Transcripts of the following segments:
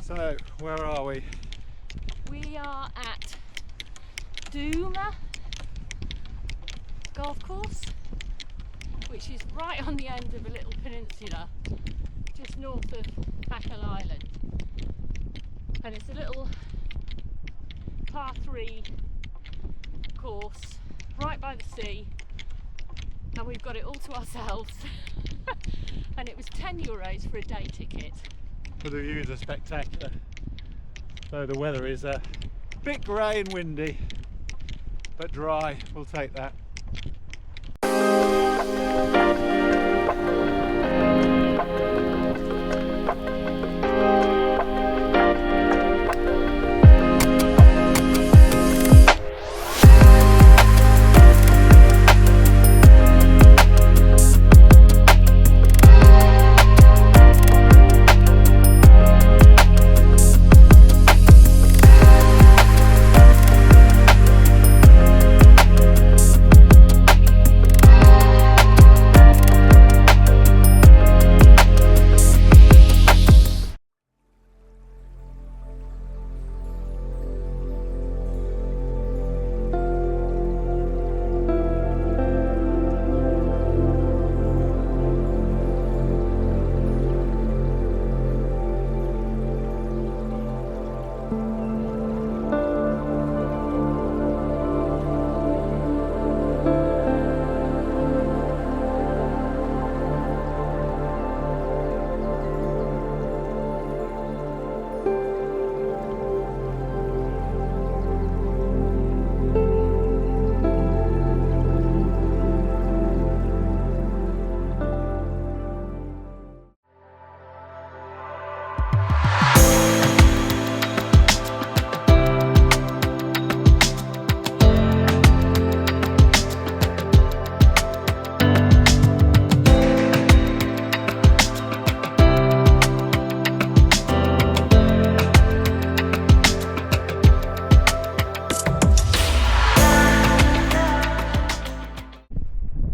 So, where are we? We are at Doohoma Golf Course, which is right on the end of a little peninsula just north of Achill Island. And it's a little par 3 course right by the sea, and we've got it all to ourselves. And it was €10 for a day ticket. Well, the views are spectacular. So the weather is a bit grey and windy, but dry. We'll take that.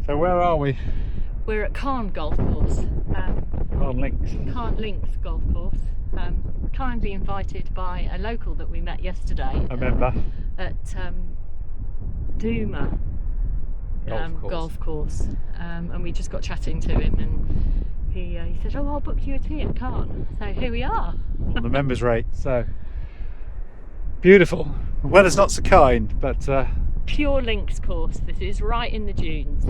So where are we? We're at Karn Golf Course. Karn Links. Carne Links Golf Course. Kindly invited by a local that we met yesterday. I remember. At Doohoma Golf Course. And we just got chatting to him, and he said, "Oh, I'll book you a tea at Karn." So here we are. On the members rate, so beautiful. The weather's not so kind, but Pure links course. This is right in the dunes.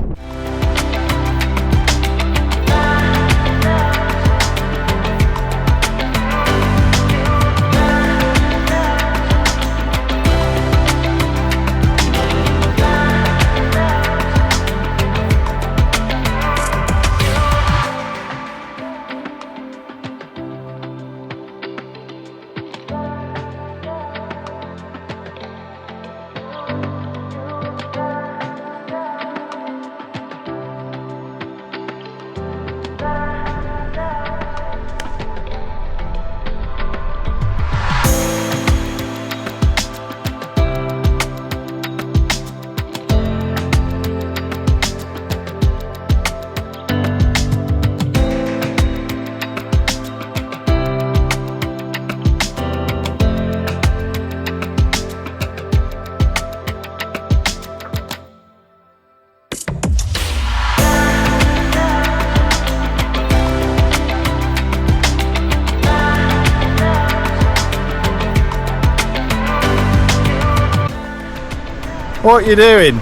what are you doing?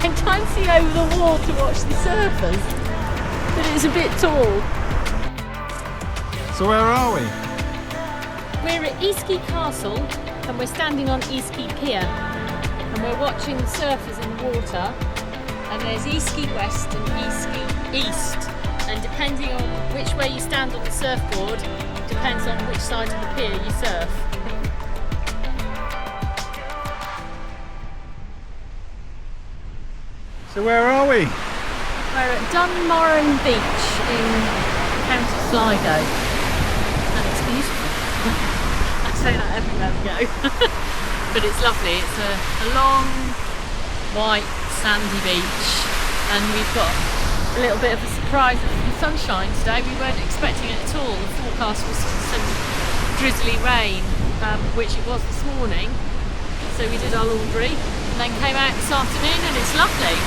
I'm glancing over the wall to watch the surfers, but it's a bit tall. So where are we? We're at Easkey Castle, and we're standing on Easkey Pier, and we're watching the surfers in the water. And there's Easkey West and Easkey East, and depending on which way you stand on the surfboard depends on which side of the pier you surf. So where are we? We're at Dunmoran Beach in County Sligo, and it's beautiful. I say that everywhere we go. But it's lovely. It's a long, white, sandy beach, and we've got a little bit of a surprise of some sunshine today. We weren't expecting it at all. The forecast was some drizzly rain, which it was this morning. So we did our laundry and then came out this afternoon, and it's lovely.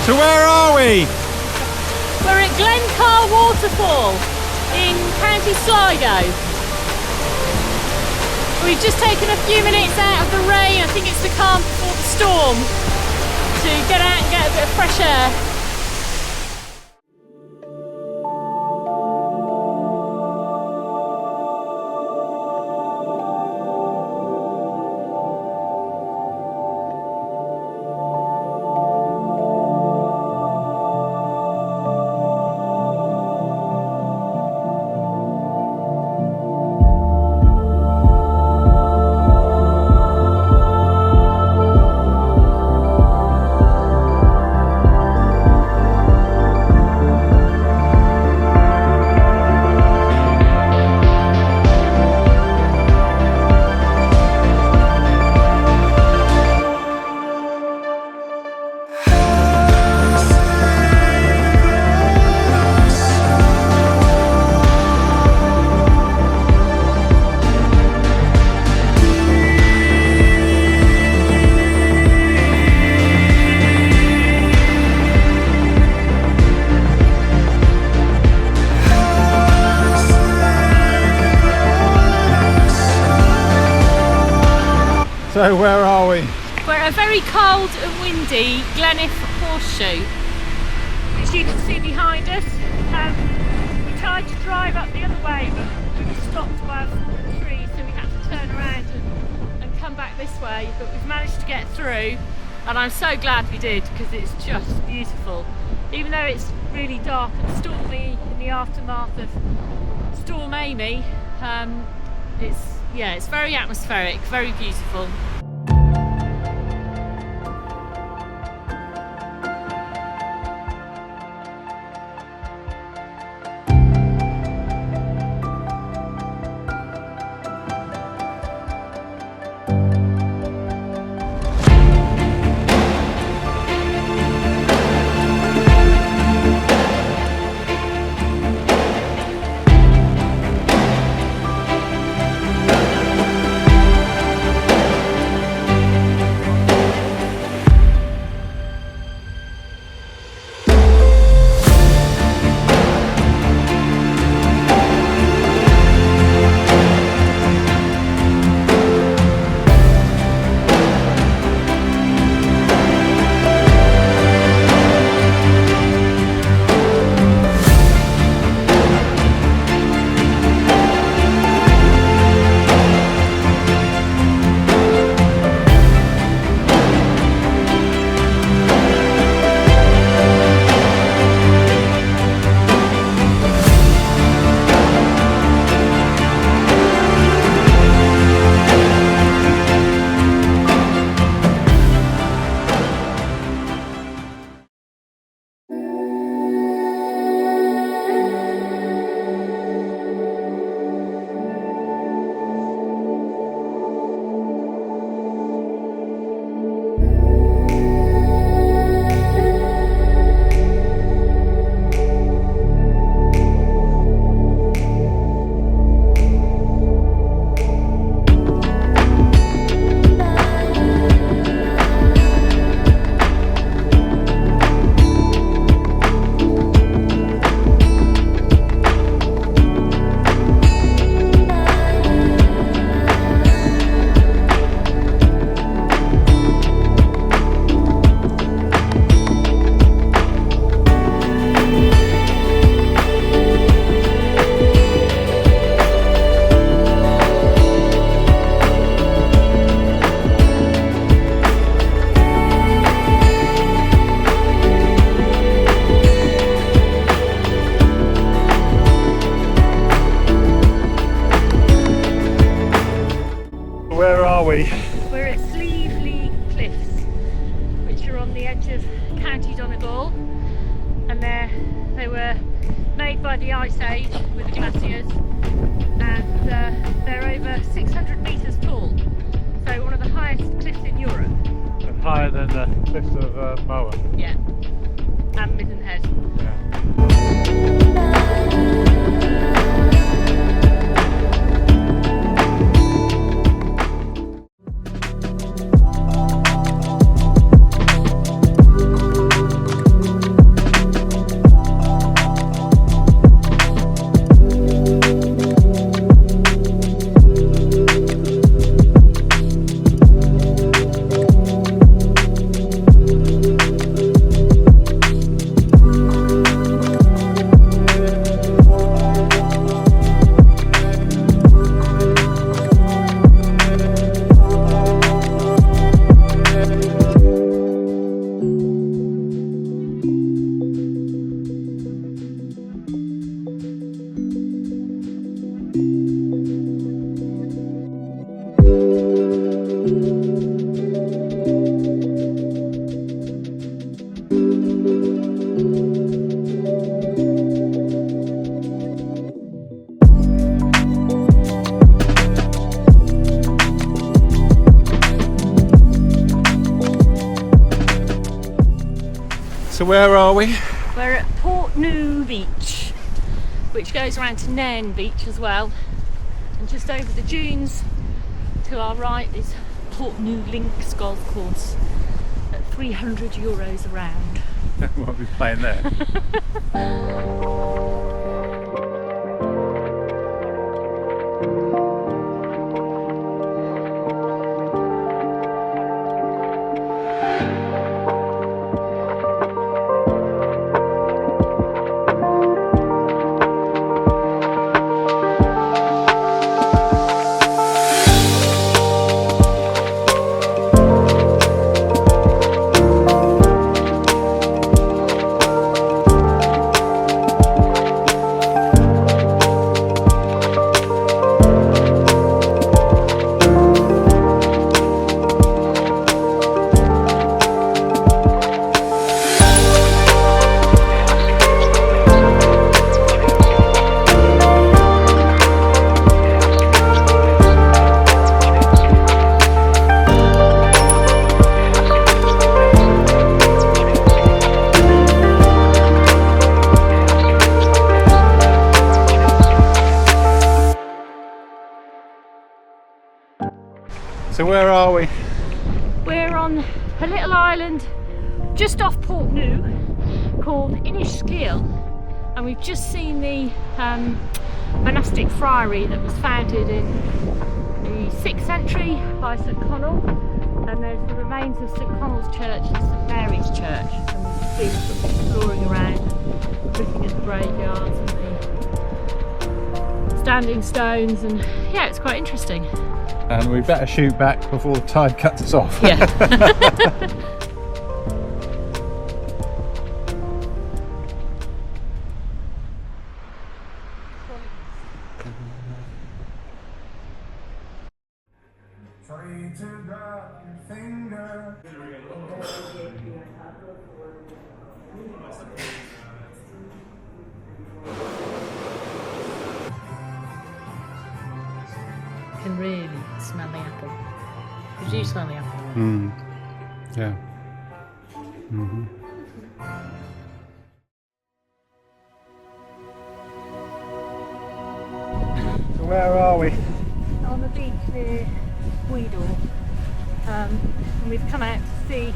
So where are we? We're at Glen Car waterfall in County Sligo. We've just taken a few minutes out of the rain, I think it's the calm before the storm, to get out and get a bit of fresh air. So where are we? We're at a very cold and windy Gleniff Horseshoe, which you can see behind us. We tried to drive up the other way, but we were stopped by a fallen tree, so we had to turn around and come back this way. But we've managed to get through, and I'm so glad we did, because it's just beautiful. Even though it's really dark and stormy in the aftermath of Storm Amy, it's very atmospheric, very beautiful. we? We're at Sliabh Liag Cliffs, which are on the edge of County Donegal, and they were made by the Ice Age with the glaciers, and they're over 600 metres tall, so one of the highest cliffs in Europe. And higher than the cliffs of Moa. Yeah, and Midden Head. Yeah. So where are we? We're at Portneuf Beach, which goes around to Nairn Beach as well, and just over the dunes to our right is Portneuf Links Golf Course at €300 a round. What are we playing there? So where are we? We're on a little island just off Portneuf called Inish Skill, and we've just seen the monastic friary that was founded in the 6th century by St Conall, and there's the remains of St Conall's Church and St Mary's Church, and we've been sort of exploring around, looking at the graveyards and the standing stones, and yeah, it's quite interesting. And we better shoot back before the tide cuts us off. Yeah. Can really smell the apple. Did you smell the apple? Yeah. Mm-hmm. So where are we? On the beach near Gweedore, and we've come out to see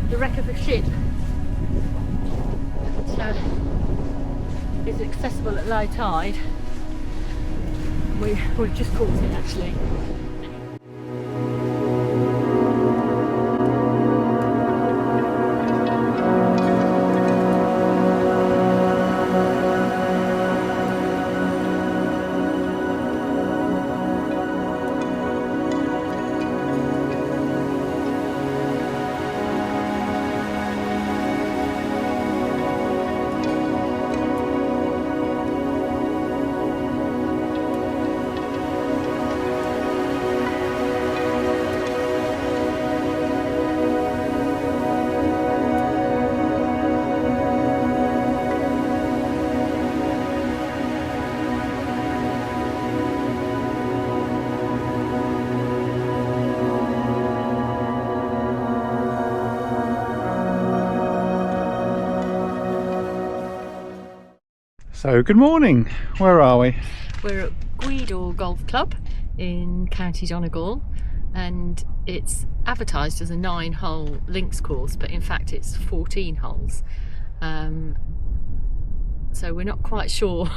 the wreck of a ship. It's accessible at low tide. We've just caught it actually. So good morning, where are we? We're at Gweedore Golf Club in County Donegal, and it's advertised as a 9-hole links course, but in fact it's 14 holes. So we're not quite sure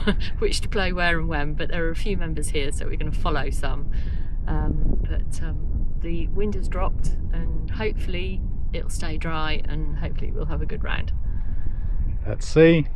which to play where and when, but there are a few members here, so we're going to follow some. The wind has dropped and hopefully it'll stay dry and hopefully we'll have a good round. Let's see.